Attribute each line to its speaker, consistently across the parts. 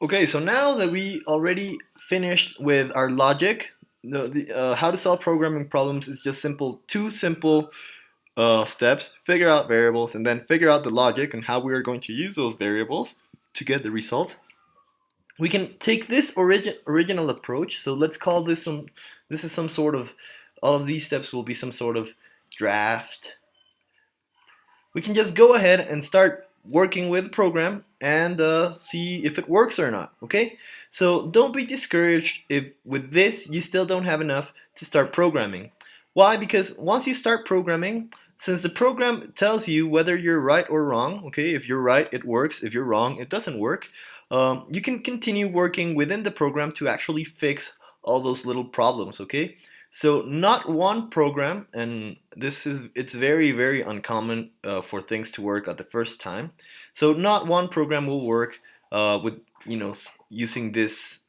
Speaker 1: Okay, so now that we already finished with our logic, how to solve programming problems is just two simple steps. Figure out variables and then figure out the logic and how we are going to use those variables to get the result. We can take this original approach. So let's call this some. This is some sort of. All of these steps will be some sort of draft. We can just go ahead and start working with the program and see if it works or not. Okay, so don't be discouraged if with this you still don't have enough to start programming. Why? Because once you start programming, since the program tells you whether you're right or wrong, okay, if you're right it works, if you're wrong it doesn't work, you can continue working within the program to actually fix all those little problems. Okay, so not one program, and it's very uncommon for things to work at the first time. So not one program will work with using these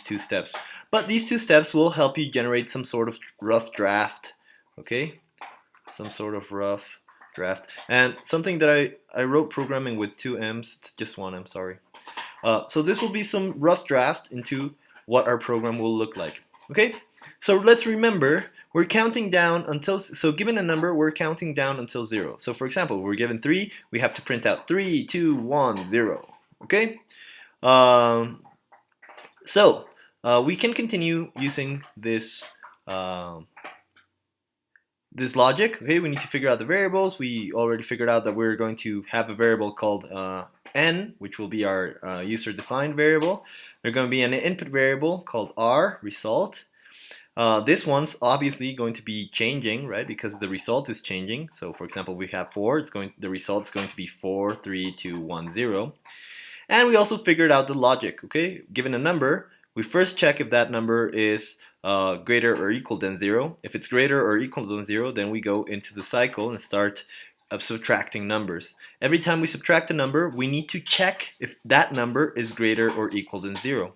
Speaker 1: two steps. But these two steps will help you generate some sort of rough draft. Okay, some sort of rough draft, and something that I wrote programming with two M's. It's just one M. Sorry. So this will be some rough draft into what our program will look like. Okay, so let's remember we're counting down until, so given a number we're counting down until 0. So for example, we're given 3, we have to print out 3, 2, 1, 0. Okay, so we can continue using this this logic. Okay, we need to figure out the variables. We already figured out that we're going to have a variable called n, which will be our user-defined variable. There's going to be an input variable called r, result. This one's obviously going to be changing, right? Because the result is changing. So for example, we have 4. The result is going to be 4, 3, 2, 1, 0. And we also figured out the logic. Okay, given a number, we first check if that number is greater or equal than 0. If it's greater or equal than 0, then we go into the cycle and start subtracting numbers. Every time we subtract a number, we need to check if that number is greater or equal than 0.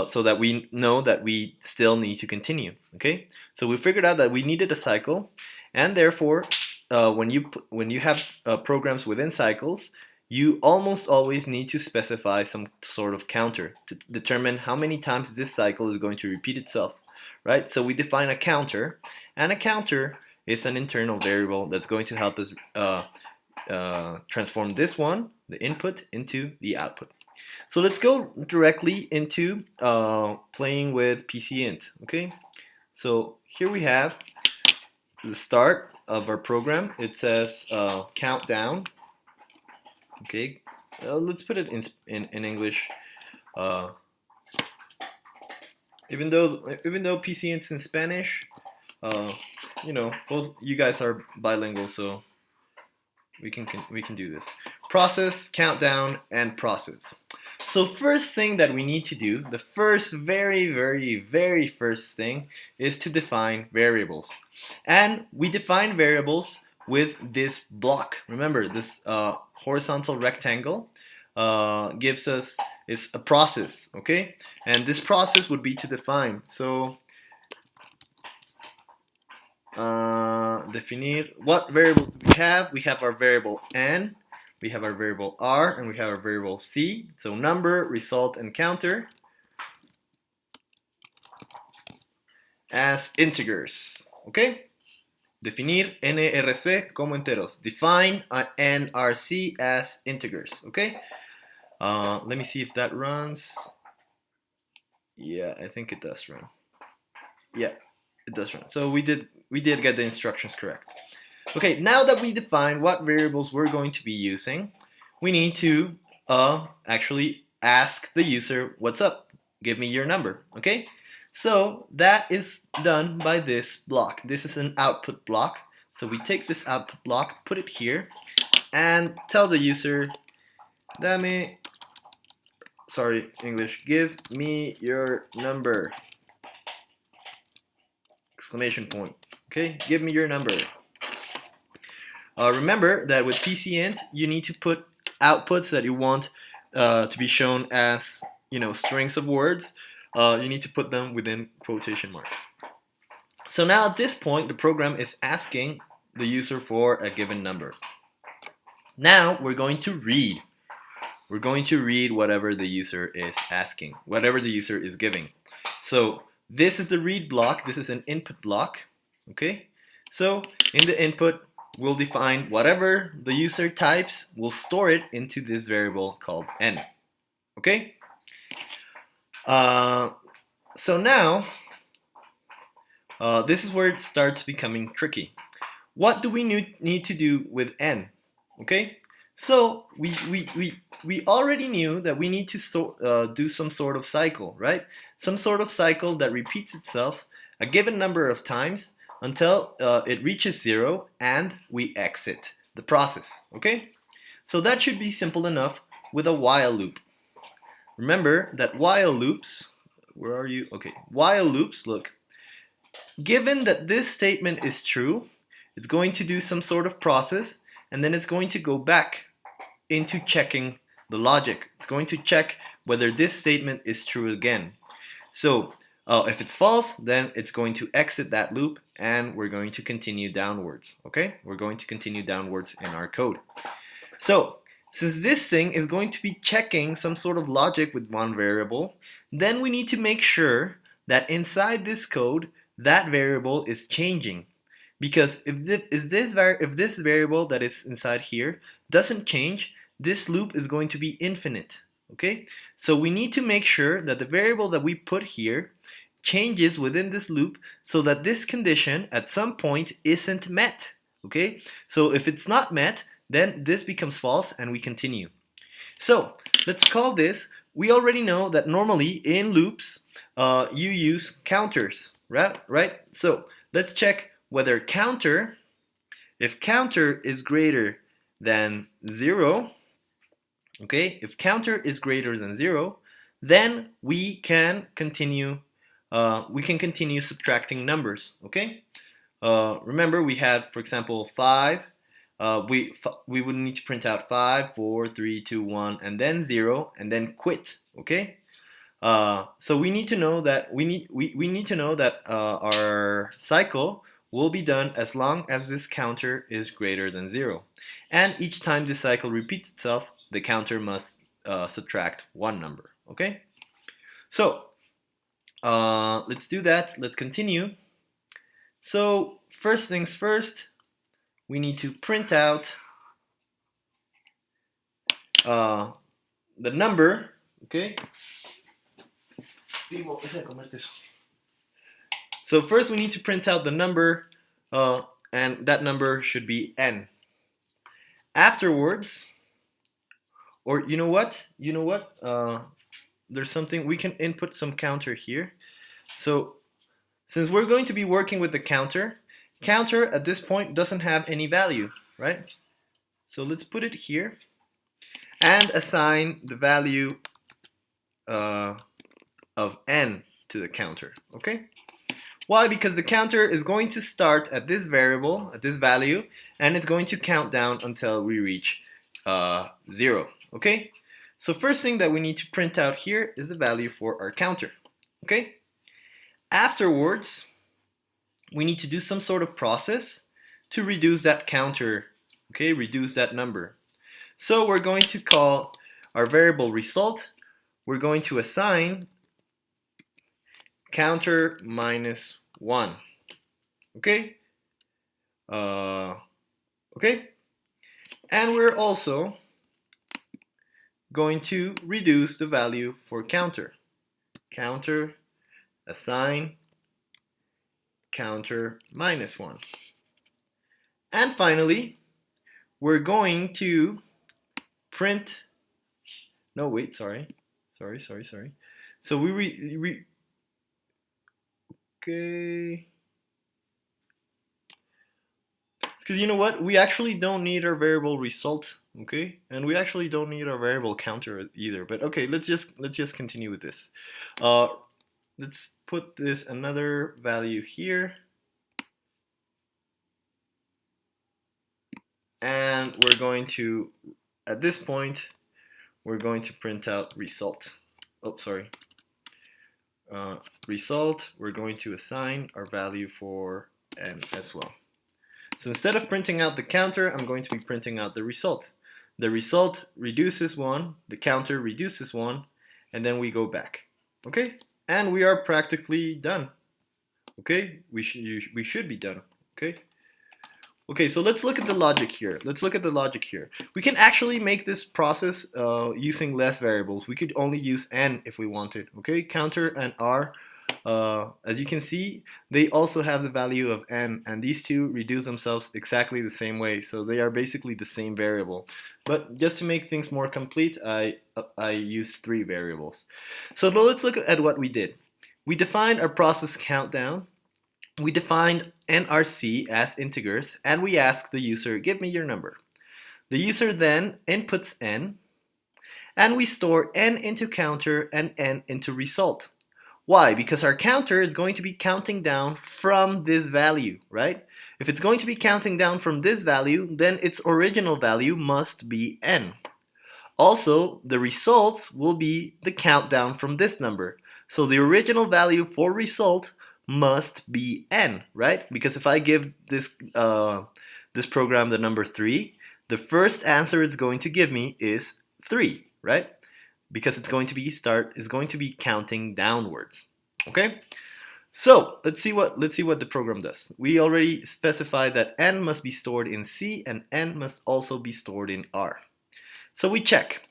Speaker 1: So that we know that we still need to continue. Okay, so we figured out that we needed a cycle, and therefore, when you have programs within cycles, you almost always need to specify some sort of counter to determine how many times this cycle is going to repeat itself. Right? So we define a counter, and a counter is an internal variable that's going to help us transform this one, the input, into the output. So let's go directly into playing with PCInt. Okay, so here we have the start of our program. It says countdown. Okay, let's put it in English. Even though PCInt's in Spanish, both you guys are bilingual, so we can do this. Process, countdown, and process. So first thing that we need to do, the first very first thing, is to define variables. And we define variables with this block. Remember, this horizontal rectangle is a process, okay? And this process would be to define. So definir, what variables do we have? We have our variable n, we have our variable r, and we have our variable c. So number, result, and counter as integers. Okay? Definir nrc como enteros. Define nrc as integers. Okay? Let me see if that runs. Yeah, I think it does run. Yeah, it does run. So we did get the instructions correct. Okay, now that we define what variables we're going to be using, we need to actually ask the user, what's up? Give me your number, okay? So that is done by this block. This is an output block. So we take this output block, put it here, and tell the user, give me your number. Exclamation point. Okay, give me your number. Remember that with PCInt, you need to put outputs that you want to be shown as, strings of words. You need to put them within quotation marks. So now at this point, the program is asking the user for a given number. Now we're going to read. we're going to read whatever the user is asking, whatever the user is giving. So this is the read block. This is an input block. Okay. So in the input, we'll define whatever the user types. We'll store it into this variable called n. Okay. So now this is where it starts becoming tricky. What do we need to do with n? Okay, so we already knew that we need to do some sort of cycle, right? Some sort of cycle that repeats itself a given number of times until it reaches 0 and we exit the process. Okay, so that should be simple enough with a while loop. Remember that while loops, where are you? Okay, while loops, look, given that this statement is true, it's going to do some sort of process and then it's going to go back into checking the logic. It's going to check whether this statement is true again. So if it's false, then it's going to exit that loop and we're going to continue downwards. Okay, we're going to continue downwards in our code. So since this thing is going to be checking some sort of logic with one variable, then we need to make sure that inside this code that variable is changing. Because if this variable that is inside here doesn't change, this loop is going to be infinite. Okay, so we need to make sure that the variable that we put here changes within this loop so that this condition at some point isn't met. Okay, so if it's not met, then this becomes false and we continue. So let's call this, we already know that normally in loops you use counters, right? So let's check whether counter, if counter is greater than 0, okay, if counter is greater than 0, then we can continue subtracting numbers. Okay, remember we had, for example, 5. We would need to print out 5, 4, 3, 2, 1, and then 0, and then quit. Okay. So we need to know that we need to know that our cycle will be done as long as this counter is greater than 0, and each time this cycle repeats itself, the counter must subtract one number. Okay. So let's do that. Let's continue. So first things first, we need to print out the number. Okay. So first we need to print out the number, and that number should be n. Afterwards, or you know what? There's something, we can input some counter here. So since we're going to be working with the counter at this point doesn't have any value, right? So let's put it here and assign the value of n to the counter. Okay? Why? Because the counter is going to start at this variable, at this value, and it's going to count down until we reach 0. Okay? So first thing that we need to print out here is the value for our counter. Okay? Afterwards, we need to do some sort of process to reduce that counter. Okay? Reduce that number. So we're going to call our variable result. We're going to assign counter minus 1. Okay? Okay? And we're also going to reduce the value for counter. Counter, assign counter minus 1. And finally, we're going to print, no wait, sorry. So okay. Because you know what? We actually don't need our variable result, okay? And we actually don't need our variable counter either. But okay, let's just continue with this. Let's put this another value here. And we're going to, at this point, we're going to print out result. Oh, sorry. Result, we're going to assign our value for n as well. So instead of printing out the counter, I'm going to be printing out the result. the result reduces 1, the counter reduces 1, and then we go back. Okay? And we are practically done. Okay? We should be done. Okay? Okay, so let's look at the logic here. Let's look at the logic here. We can actually make this process using less variables. We could only use n if we wanted. Okay, counter and r, as you can see, they also have the value of n, and these two reduce themselves exactly the same way. So they are basically the same variable. But just to make things more complete, I use 3 variables. So now let's look at what we did. We defined our process countdown. We defined nrc as integers, and we asked the user, give me your number. The user then inputs n, and we store n into counter and n into result. Why? Because our counter is going to be counting down from this value, right? If it's going to be counting down from this value, then its original value must be n. Also, the results will be the countdown from this number. So the original value for result must be n, right? Because if I give this this program the number 3, the first answer it's going to give me is 3, right? Because it's going to be counting downwards. Okay? So let's see what the program does. We already specified that n must be stored in C and n must also be stored in R. So we check,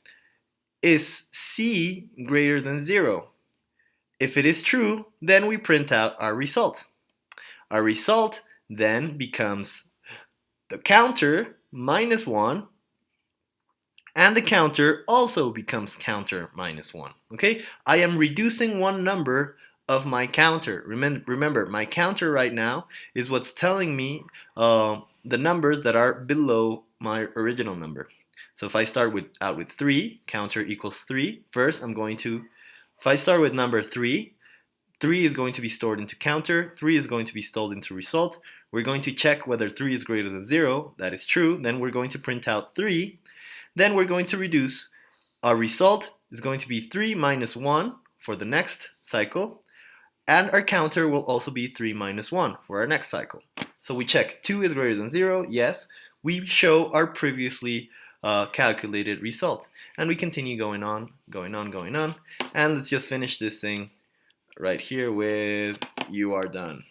Speaker 1: is C greater than 0? If it is true, then we print out our result. Our result then becomes the counter minus 1, and the counter also becomes counter minus 1. Okay? I am reducing one number of my counter. Remember, my counter right now is what's telling me the numbers that are below my original number. So if I start out with 3, counter equals 3. First, if I start with number 3, 3 is going to be stored into counter, 3 is going to be stored into result. We're going to check whether 3 is greater than 0. That is true. Then we're going to print out 3. Then we're going to reduce. Our result is going to be 3 minus 1 for the next cycle. And our counter will also be 3 minus 1 for our next cycle. So we check 2 is greater than 0. Yes. We show our previously calculated result. And we continue going on. And let's just finish this thing right here with you are done.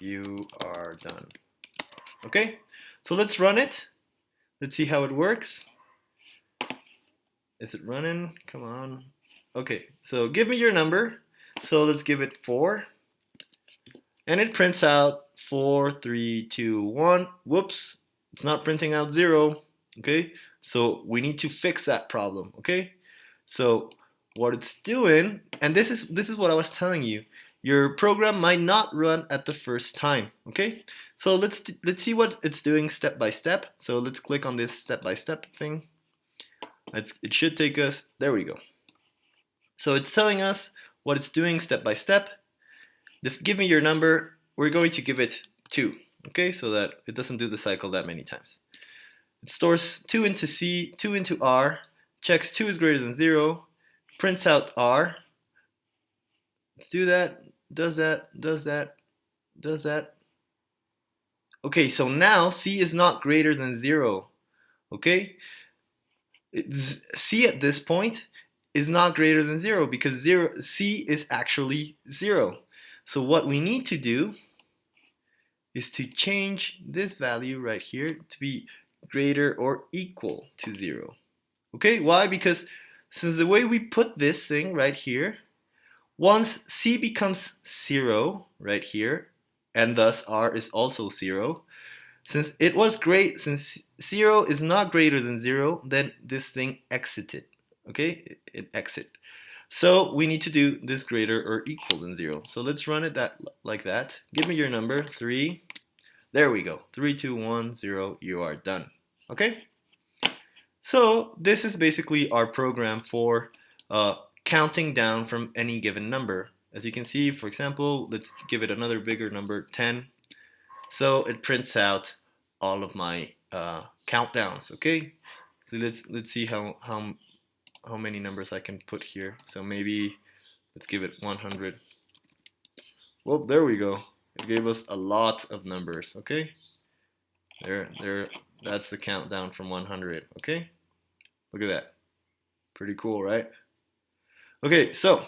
Speaker 1: You are done. Okay, so let's run it. Let's see how it works. Is it running? Come on. Okay, so give me your number. So let's give it 4. And it prints out 4, 3, 2, 1. Whoops, it's not printing out 0. Okay, so we need to fix that problem. Okay, so what it's doing, and this is what I was telling you, your program might not run at the first time. Okay, so let's see what it's doing step by step. So let's click on this step by step thing. It should take us, there we go. So it's telling us what it's doing step by step. Give me your number. We're going to give it 2. Okay, so that it doesn't do the cycle that many times. It stores 2 into C, 2 into R, checks 2 is greater than 0, prints out R. Let's do that. Does that. Okay, so now C is not greater than 0. Okay? C at this point is not greater than 0 because C is actually 0. So what we need to do is to change this value right here to be greater or equal to 0. Okay? Why? Because since the way we put this thing right here, once C becomes 0 right here, and thus R is also 0, since 0 is not greater than 0, then this thing exited. Okay, it exit. So we need to do this greater or equal than 0. So let's run it like that. Give me your number, 3. There we go. 3, 2, 1, 0. You are done. Okay. So this is basically our program for counting down from any given number. As you can see, for example, let's give it another bigger number, 10. So it prints out all of my countdowns. Okay. So let's see how many numbers I can put here. So maybe let's give it 100. Well, there we go. It gave us a lot of numbers. Okay. There. That's the countdown from 100. Okay, look at that. Pretty cool, right? Okay, so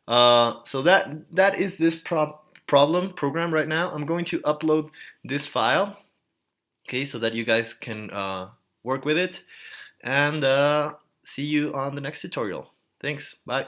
Speaker 1: that is this program right now. I'm going to upload this file, okay, so that you guys can work with it, and see you on the next tutorial. Thanks. Bye.